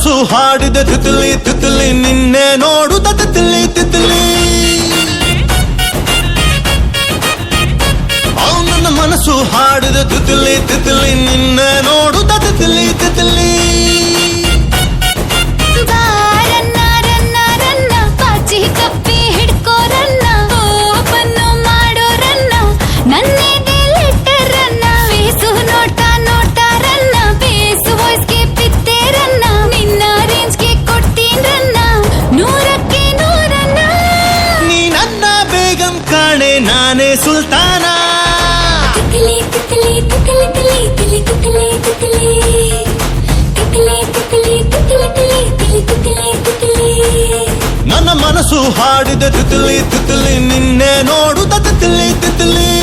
ಮನಸ್ಸು ಹಾಡಿದ ತಿತ್ಲಿ ತಿತ್ಲಿ ನಿನ್ನೆ ನೋಡುತ್ತ ತಿತ್ಲಿ ತಿತ್ಲಿ ನನ್ನ ಮನಸ್ಸು ಹಾಡಿದ ತಿತ್ಲಿ ತಿತ್ಲಿ ನಿನ್ನೆ ನೋಡುತ್ತ ತಿತ್ಲಿ ತಿತ್ಲಿ ನಾನೇ ಸುಲ್ತಾನ ನನ್ನ ಮನಸ್ಸು ಹಾಡಿದ ತಿತ್ಲಿ ತಿತ್ಲಿ ನಿನ್ನೆ ನೋಡುತ್ತ ತಿತ್ಲಿ ತಿತ್ಲಿ